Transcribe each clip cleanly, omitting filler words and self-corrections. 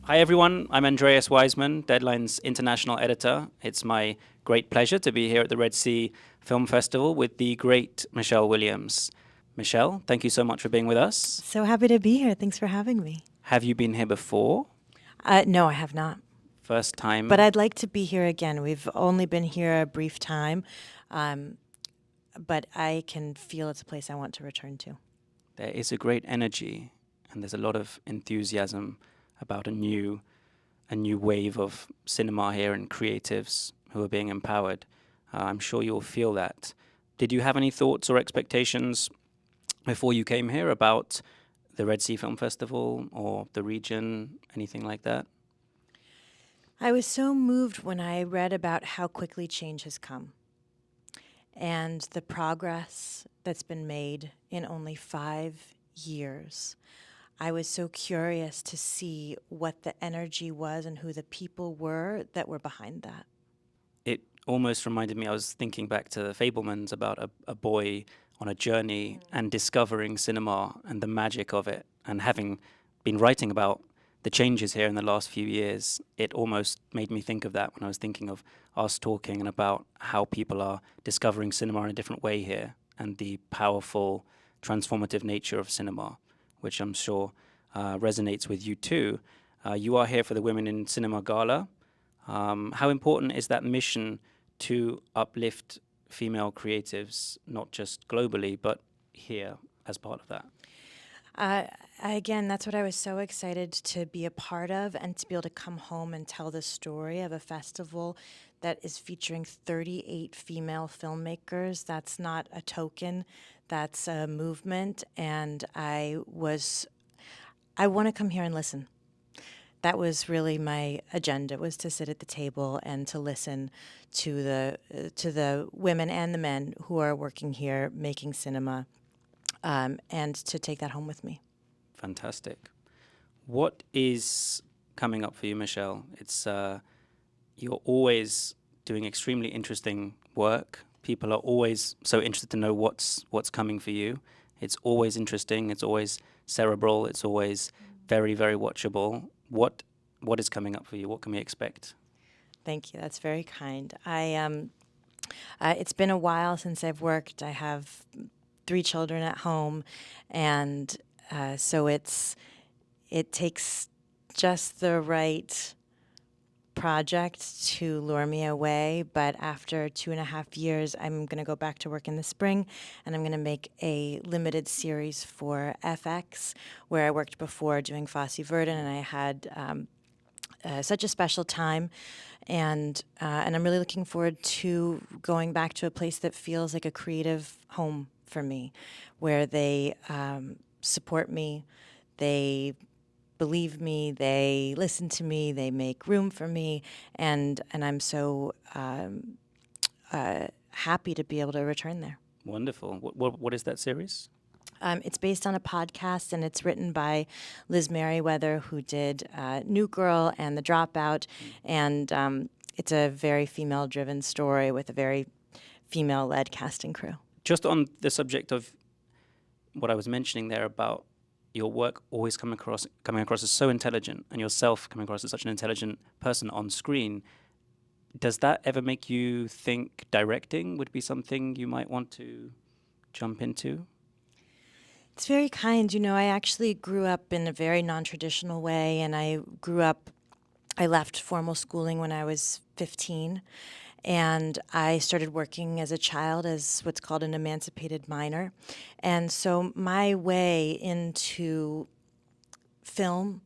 Hi, everyone. I'm Andreas Weisman, Deadline's international editor. It's my great pleasure to be here at the Red Sea Film Festival with the great Michelle Williams. Michelle, thank you so much for being with us. So happy to be here. Thanks for having me. Have you been here before? No, I have not. First But time? I'd like to be here again. We've only been here a brief time, um, but I can feel it's a place I want to return to. There is a great energy and there's a lot of enthusiasm about a new wave of cinema here and creatives who are being empowered. I'm sure you'll feel that. Did you have any thoughts or expectations before you came here about the Red Sea Film Festival or the region, anything like that? I was so moved when I read about how quickly change has come and the progress that's been made in only 5 years. I was so curious to see what the energy was and who the people were that were behind that. It almost reminded me, I was thinking back to the Fablemans about a boy on a journey and discovering cinema and the magic of it. And having been writing about the changes here in the last few years, it almost made me think of that when I was thinking of us talking and about how people are discovering cinema in a different way here and the powerful, transformative nature of cinema, which I'm sure resonates with you too. You are here for the Women in Cinema Gala. How important is that mission to uplift female creatives, not just globally, but here as part of that? Uh, Again, that's what I was so excited to be a part of and to be able to come home and tell the story of a festival that is featuring 38 female filmmakers. That's not a token, that's a movement. And I want to come here and listen. That was really my agenda, was to sit at the table and to listen to the women and the men who are working here making cinema, and to take that home with me. Fantastic. What is coming up for you, Michelle? It's you're always doing extremely interesting work. People are always so interested to know what's coming for you. It's always interesting. It's always cerebral. It's always very, very watchable. What is coming up for you? What can we expect? Thank you. That's very kind. It's been a while since I've worked. I have 3 children at home, and so it takes just the right project to lure me away. But after 2.5 years, I'm going to go back to work in the spring, and I'm going to make a limited series for FX, where I worked before doing Fosse Verdon, and I had such a special time, and I'm really looking forward to going back to a place that feels like a creative home for me, where they support me, they believe me, they listen to me, they make room for me, and I'm so happy to be able to return there. Wonderful. What is that series? It's based on a podcast, and it's written by Liz Merriweather, who did New Girl and The Dropout. And it's a very female driven story with a very female led casting crew. Just on the subject of what I was mentioning there about your work always coming across as so intelligent, and yourself coming across as such an intelligent person on screen. Does that ever make you think directing would be something you might want to jump into? It's very kind. You know, I actually grew up in a very non traditional way, and I left formal schooling when I was 15, and I started working as a child as what's called an emancipated minor. And so my way into film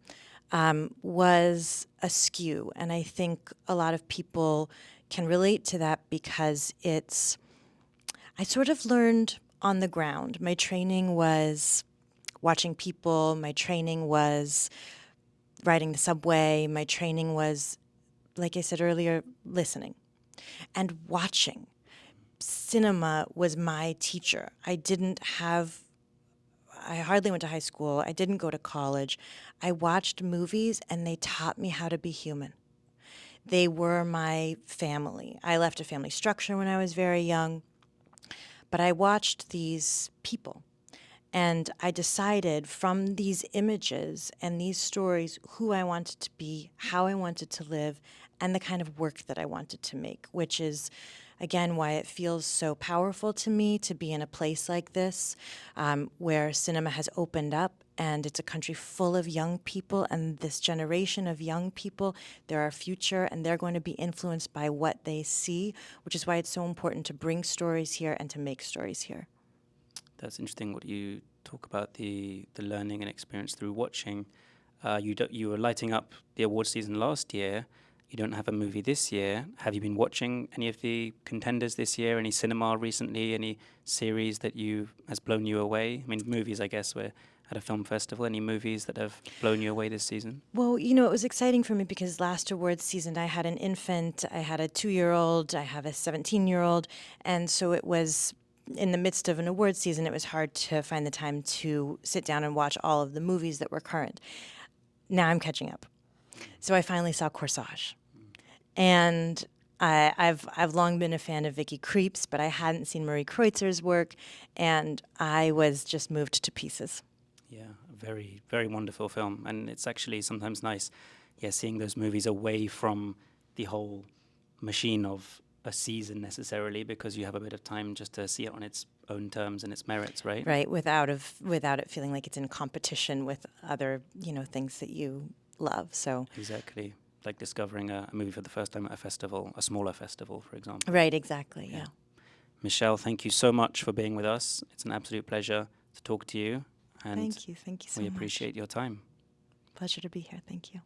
was askew. And I think a lot of people can relate to that because I sort of learned on the ground. My training was watching people, my training was riding the subway, my training was, like I said earlier, listening and watching. Cinema was my teacher. I hardly went to high school. I didn't go to college. I watched movies and they taught me how to be human. They were my family. I left a family structure when I was very young, but I watched these people And I decided from these images and these stories who I wanted to be, how I wanted to live, and the kind of work that I wanted to make, which is, again, why it feels so powerful to me to be in a place like this, where cinema has opened up and it's a country full of young people, and this generation of young people, they're our future, and they're going to be influenced by what they see, which is why it's so important to bring stories here and to make stories here. That's interesting what you talk about, the learning and experience through watching. You were lighting up the award season last year. You don't have a movie this year. Have you been watching any of the contenders this year? Any cinema recently? Any series that has blown you away? I mean, movies, I guess. We're at a film festival. Any movies that have blown you away this season? Well, you know, it was exciting for me because last awards season I had an infant, I had a 2-year-old, I have a 17-year-old, and so it was in the midst of an award season, it was hard to find the time to sit down and watch all of the movies that were current. Now I'm catching up. So I finally saw Corsage. And I've long been a fan of Vicky Krieps, but I hadn't seen Marie Kreutzer's work, and I was just moved to pieces. Yeah, a very, very wonderful film. And it's actually sometimes nice, seeing those movies away from the whole machine of a season necessarily, because you have a bit of time just to see it on its own terms and its merits, right? Right, without it feeling like it's in competition with other, things that you love. So Exactly. Like discovering a movie for the first time at a festival, a smaller festival, for example. right, exactly, yeah. Michelle, thank you so much for being with us. It's an absolute pleasure to talk to you. And Thank you so we much. appreciate your time. Pleasure to be here. Thank you.